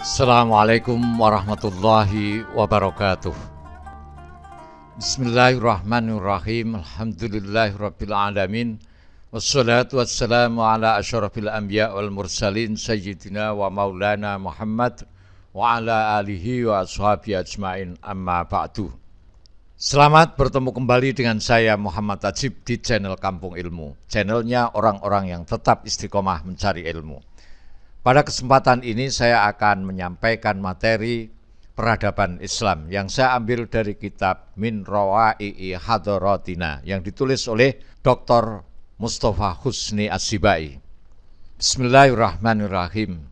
Assalamualaikum warahmatullahi wabarakatuh. Bismillahirrahmanirrahim. Alhamdulillahirabbil alamin. Wassalatu wassalamu ala asyrafil anbiya wal mursalin sayyidina wa maulana Muhammad wa ala alihi wa ashabihi ajmain, amma ba'du. Selamat bertemu kembali dengan saya Muhammad Tajib di channel Kampung Ilmu, channelnya orang-orang yang tetap istiqomah mencari ilmu. Pada kesempatan ini saya akan menyampaikan materi peradaban Islam yang saya ambil dari kitab Min Rawai'i Hadaratina yang ditulis oleh Dr. Mustafa Husni As-Sibai. Bismillahirrahmanirrahim.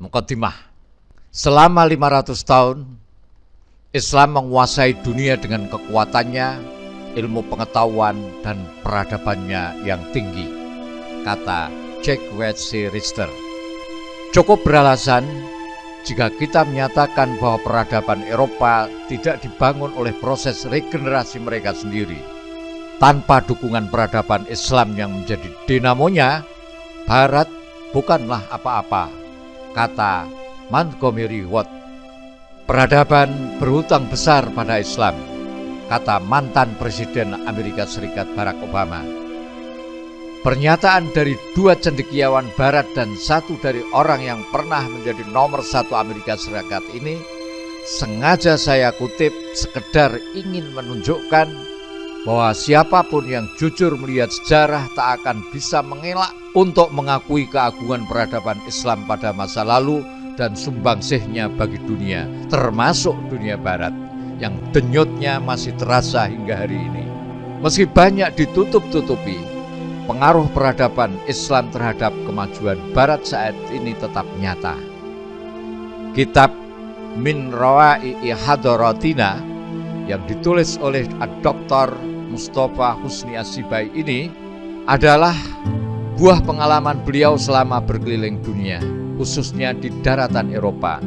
Muqaddimah. Selama 500 tahun Islam menguasai dunia dengan kekuatannya, ilmu pengetahuan dan peradabannya yang tinggi, kata Jack Wesley Richter. Cukup beralasan jika kita menyatakan bahwa peradaban Eropa tidak dibangun oleh proses regenerasi mereka sendiri. Tanpa dukungan peradaban Islam yang menjadi dinamonya, Barat bukanlah apa-apa, kata Montgomery Watt. Peradaban berhutang besar pada Islam, kata mantan Presiden Amerika Serikat Barack Obama. Pernyataan dari dua cendekiawan Barat dan satu dari orang yang pernah menjadi nomor satu Amerika Serikat ini sengaja saya kutip sekedar ingin menunjukkan bahwa siapapun yang jujur melihat sejarah tak akan bisa mengelak untuk mengakui keagungan peradaban Islam pada masa lalu dan sumbangsihnya bagi dunia, termasuk dunia Barat yang denyutnya masih terasa hingga hari ini. Meski banyak ditutup-tutupi, pengaruh peradaban Islam terhadap kemajuan Barat saat ini tetap nyata. Kitab Min Rawai'i Hadaratina yang ditulis oleh Dr. Mustafa Husni As-Sibai ini adalah buah pengalaman beliau selama berkeliling dunia, khususnya di daratan Eropa.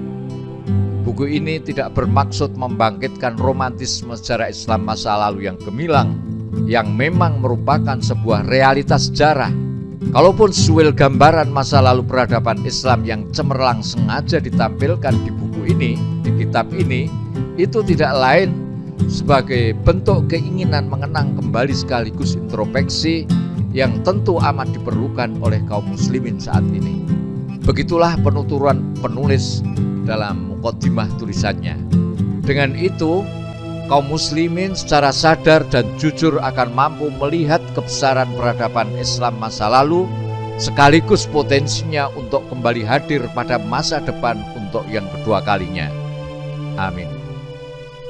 Buku ini tidak bermaksud membangkitkan romantisme sejarah Islam masa lalu yang gemilang, yang memang merupakan sebuah realitas sejarah. Kalaupun suil gambaran masa lalu peradaban Islam yang cemerlang sengaja ditampilkan di buku ini, di kitab ini, itu tidak lain sebagai bentuk keinginan mengenang kembali sekaligus introspeksi yang tentu amat diperlukan oleh kaum muslimin saat ini. Begitulah penuturan penulis dalam muqaddimah tulisannya. Dengan itu, kaum muslimin secara sadar dan jujur akan mampu melihat kebesaran peradaban Islam masa lalu sekaligus potensinya untuk kembali hadir pada masa depan untuk yang kedua kalinya. Amin.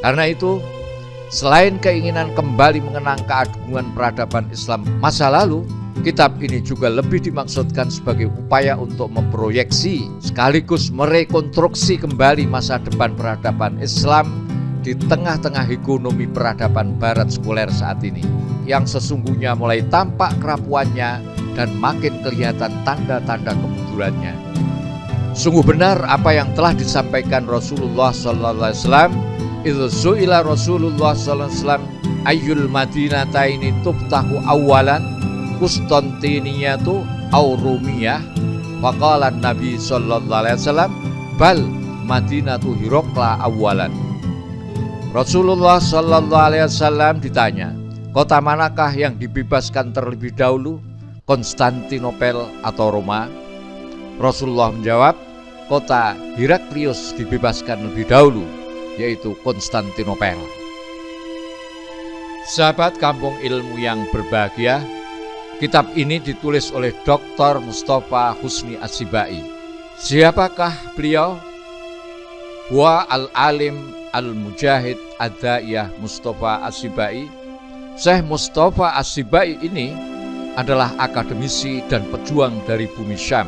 Karena itu, selain keinginan kembali mengenang keagungan peradaban Islam masa lalu, kitab ini juga lebih dimaksudkan sebagai upaya untuk memproyeksi sekaligus merekonstruksi kembali masa depan peradaban Islam di tengah-tengah ekonomi peradaban Barat sekuler saat ini, yang sesungguhnya mulai tampak kerapuannya dan makin kelihatan tanda-tanda kemundurannya. Sungguh benar apa yang telah disampaikan Rasulullah SAW. Idzu su'ila Rasulullah SAW ayyul madinataini tuftahu awalan Konstantiniyatu au Rumiyah, faqala Nabi sallallahu alaihi wasallam bal Madinatu Hiraqla awalan. Rasulullah sallallahu alaihi wasallam ditanya, kota manakah yang dibebaskan terlebih dahulu, Konstantinopel atau Roma? Rasulullah menjawab, kota Heraklius dibebaskan lebih dahulu, yaitu Konstantinopel. Sahabat Kampung Ilmu yang berbahagia, kitab ini ditulis oleh Dr. Mustafa Husni As-Sibai. Siapakah beliau? Wa al-alim al-mujahid ad-da'iyah Mustafa As-Sibai. Syekh Mustafa As-Sibai ini adalah akademisi dan pejuang dari bumi Syam.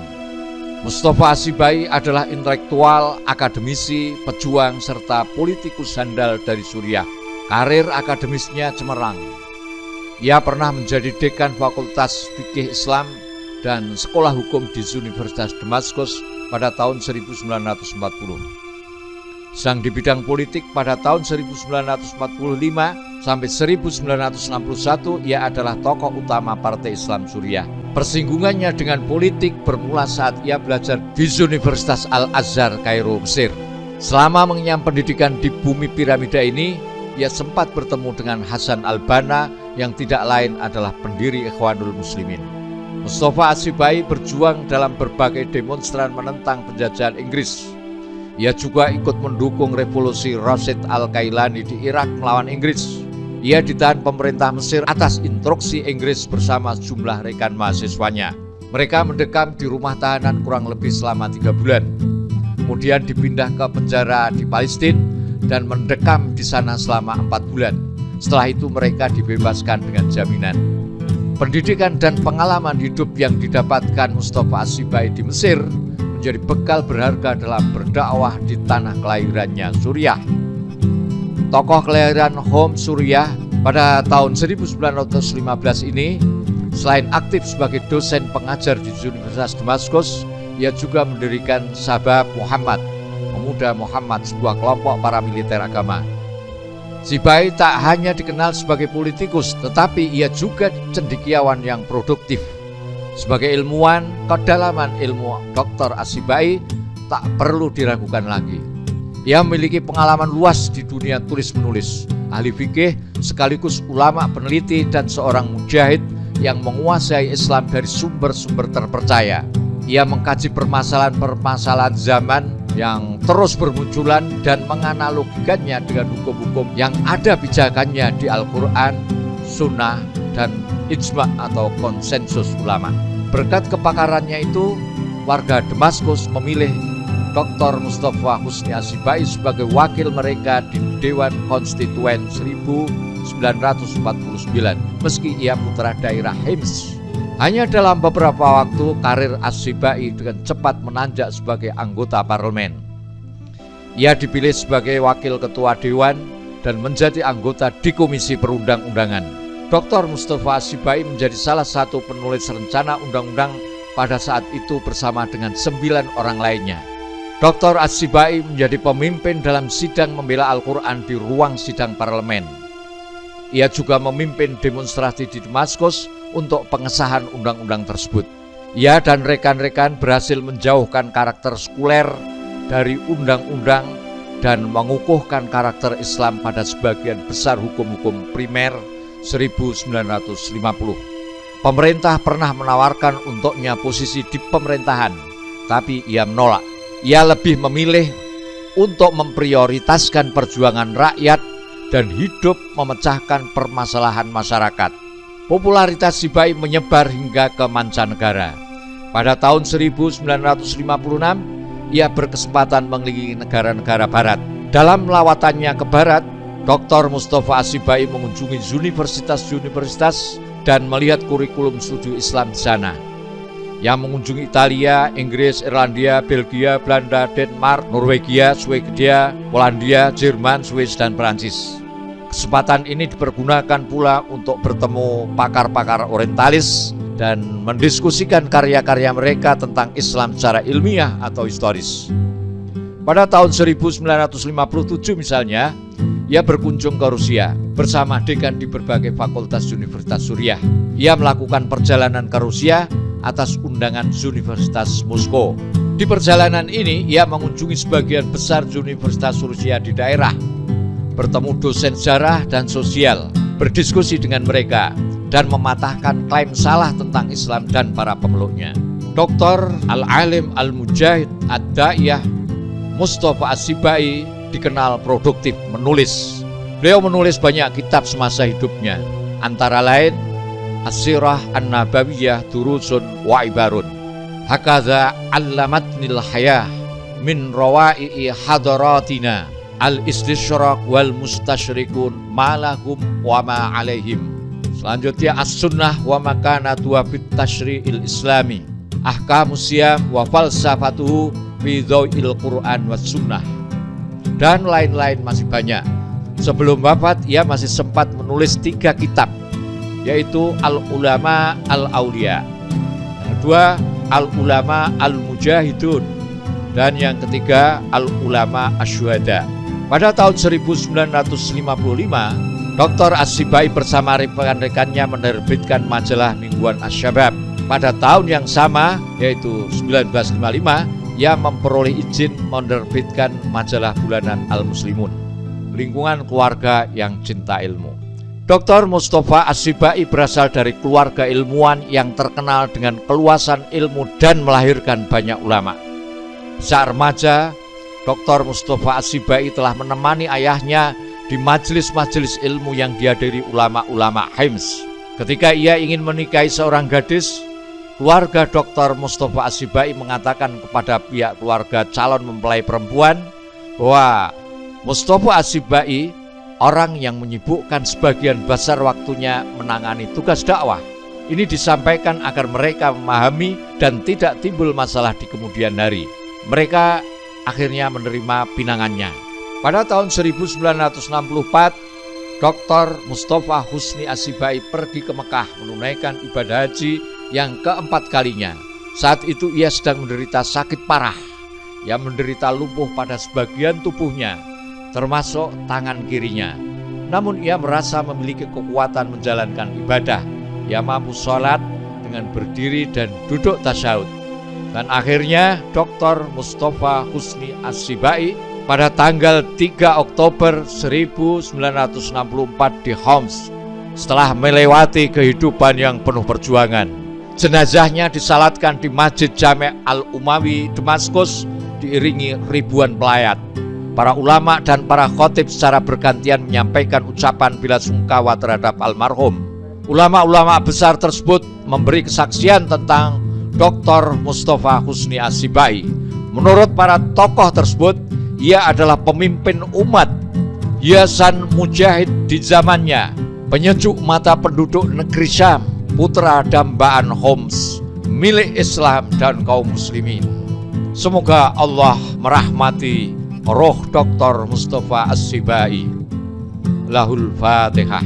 Mustafa As-Sibai adalah intelektual, akademisi, pejuang, serta politikus handal dari Suriah. Karir akademisnya cemerlang. Ia pernah menjadi dekan Fakultas Fikih Islam dan Sekolah Hukum di Universitas Damaskus pada tahun 1940. Sang di bidang politik pada tahun 1945 sampai 1961 ia adalah tokoh utama Partai Islam Suriah. Persinggungannya dengan politik bermula saat ia belajar di Universitas Al-Azhar, Kairo, Mesir. Selama mengenyam pendidikan di bumi piramida ini, ia sempat bertemu dengan Hasan al-Banna yang tidak lain adalah pendiri Ikhwanul Muslimin. Mustafa As-Sibai berjuang dalam berbagai demonstran menentang penjajahan Inggris. Ia juga ikut mendukung revolusi Rashid Al-Kailani di Irak melawan Inggris. Ia ditahan pemerintah Mesir atas instruksi Inggris bersama sejumlah rekan mahasiswanya. Mereka mendekam di rumah tahanan kurang lebih selama 3 bulan. Kemudian dipindah ke penjara di Palestina dan mendekam di sana selama 4 bulan. Setelah itu mereka dibebaskan dengan jaminan. Pendidikan dan pengalaman hidup yang didapatkan Mustafa As-Sibai di Mesir menjadi bekal berharga dalam berdakwah di tanah kelahirannya, Suriah. Tokoh kelahiran Homs, Suriah pada tahun 1915 ini, selain aktif sebagai dosen pengajar di Universitas Damaskus, ia juga mendirikan Sabab Muhammad, Pemuda Muhammad, sebuah kelompok paramiliter agama. Sibai tak hanya dikenal sebagai politikus, tetapi ia juga cendekiawan yang produktif. Sebagai ilmuwan, kedalaman ilmu Dr. As-Sibai tak perlu diragukan lagi. Ia memiliki pengalaman luas di dunia tulis-menulis, ahli fikih, sekaligus ulama peneliti dan seorang mujahid yang menguasai Islam dari sumber-sumber terpercaya. Ia mengkaji permasalahan-permasalahan zaman yang terus bermunculan dan menganalogikannya dengan hukum-hukum yang ada pijakannya di Al-Quran, Sunnah, dan Ijma' atau konsensus ulama. Berkat kepakarannya itu, warga Damaskus memilih Dr. Mustafa Husni As-Sibai sebagai wakil mereka di Dewan Konstituen 1949, meski ia putra daerah Hims. Hanya dalam beberapa waktu, karir As-Sibai dengan cepat menanjak sebagai anggota parlemen. Ia dipilih sebagai wakil ketua dewan dan menjadi anggota di Komisi Perundang-undangan. Dr. Mustafa As-Sibai menjadi salah satu penulis rencana undang-undang pada saat itu bersama dengan 9 orang lainnya. Dr. As-Sibai menjadi pemimpin dalam sidang membela Al-Quran di ruang sidang parlemen. Ia juga memimpin demonstrasi di Damaskus untuk pengesahan undang-undang tersebut. Ia dan rekan-rekan berhasil menjauhkan karakter sekuler dari undang-undang dan mengukuhkan karakter Islam pada sebagian besar hukum-hukum primer 1950. Pemerintah pernah menawarkan untuknya posisi di pemerintahan, tapi ia menolak. Ia lebih memilih untuk memprioritaskan perjuangan rakyat dan hidup memecahkan permasalahan masyarakat. Popularitas Sibai menyebar hingga ke mancanegara. Pada tahun 1956, ia berkesempatan mengelilingi negara-negara barat. Dalam lawatannya ke barat, Dr. Mustafa As-Sibai mengunjungi universitas-universitas dan melihat kurikulum studi Islam di sana. Yang mengunjungi Italia, Inggris, Irlandia, Belgia, Belanda, Denmark, Norwegia, Swedia, Polandia, Jerman, Swiss, dan Perancis. Kesempatan ini dipergunakan pula untuk bertemu pakar-pakar orientalis dan mendiskusikan karya-karya mereka tentang Islam secara ilmiah atau historis. Pada tahun 1957 misalnya, ia berkunjung ke Rusia bersama dekan di berbagai fakultas Universitas Suriah. Ia melakukan perjalanan ke Rusia atas undangan Universitas Moskow. Di perjalanan ini, ia mengunjungi sebagian besar universitas Rusia di daerah, bertemu dosen sejarah dan sosial, berdiskusi dengan mereka, dan mematahkan klaim salah tentang Islam dan para pemeluknya. Dr. Al-Alim Al-Mujahid Ad-Da'iyah Mustafa As-Sibai dikenal produktif menulis. Beliau menulis banyak kitab semasa hidupnya, antara lain As-Sirah An-Nabawiyah Durusun wa Ibarun, Hakadha Allamatnil Hayah min Rawai'i Hadaratina, Al-Istisyraq wal Mustasyrikun malahum wa ma alaihim. Selanjutnya As-Sunnah wa makanatu fit tasyri'il islami, Ahkamus Siyam wa falsafatuhu fi dhawil Qur'an was Sunnah, dan lain-lain masih banyak. Sebelum wafat, ia masih sempat menulis 3 kitab, yaitu Al-Ulama Al-Auliya, yang kedua Al-Ulama Al-Mujahidun, dan yang ketiga Al-Ulama Asyuhada. Pada tahun 1955, Dr. As-Sibai bersama rekan-rekannya menerbitkan majalah mingguan Asy-Syabab Pada tahun yang sama, yaitu 1955, ia memperoleh izin menerbitkan majalah bulanan Al-Muslimun, lingkungan keluarga yang cinta ilmu. Dr. Mustafa As-Sibai berasal dari keluarga ilmuwan yang terkenal dengan keluasan ilmu dan melahirkan banyak ulama. Saat remaja, Dr. Mustafa As-Sibai telah menemani ayahnya di majelis-majelis ilmu yang dihadiri ulama-ulama Hims. Ketika ia ingin menikahi seorang gadis, keluarga Dr. Mustafa As-Sibai mengatakan kepada pihak keluarga calon mempelai perempuan bahwa Mustafa As-Sibai orang yang menyibukkan sebagian besar waktunya menangani tugas dakwah. Ini disampaikan agar mereka memahami dan tidak timbul masalah di kemudian hari. Mereka akhirnya menerima pinangannya. Pada tahun 1964, Dr. Mustafa Husni As-Sibai pergi ke Mekah menunaikan ibadah haji yang keempat kalinya. Saat itu ia sedang menderita sakit parah. Ia menderita lumpuh pada sebagian tubuhnya, termasuk tangan kirinya. Namun ia merasa memiliki kekuatan menjalankan ibadah. Ia mampu sholat dengan berdiri dan duduk tasyahud. Dan akhirnya Dr. Mustafa Husni As-Sibai pada tanggal 3 Oktober 1964 di Homs, setelah melewati kehidupan yang penuh perjuangan, jenazahnya disalatkan di Masjid Jami' Al-Umawi Damaskus diiringi ribuan pelayat. Para ulama dan para khotib secara bergantian menyampaikan ucapan bela sungkawa terhadap almarhum. Ulama-ulama besar tersebut memberi kesaksian tentang Dr. Mustafa Husni As-Sibai. Menurut para tokoh tersebut, ia adalah pemimpin umat, hiasan mujahid di zamannya, penyejuk mata penduduk negeri Syam, putra dambaan Homs, milik Islam dan kaum muslimin. Semoga Allah merahmati roh Dr. Mustafa As-Sibai. Lahul Fatihah.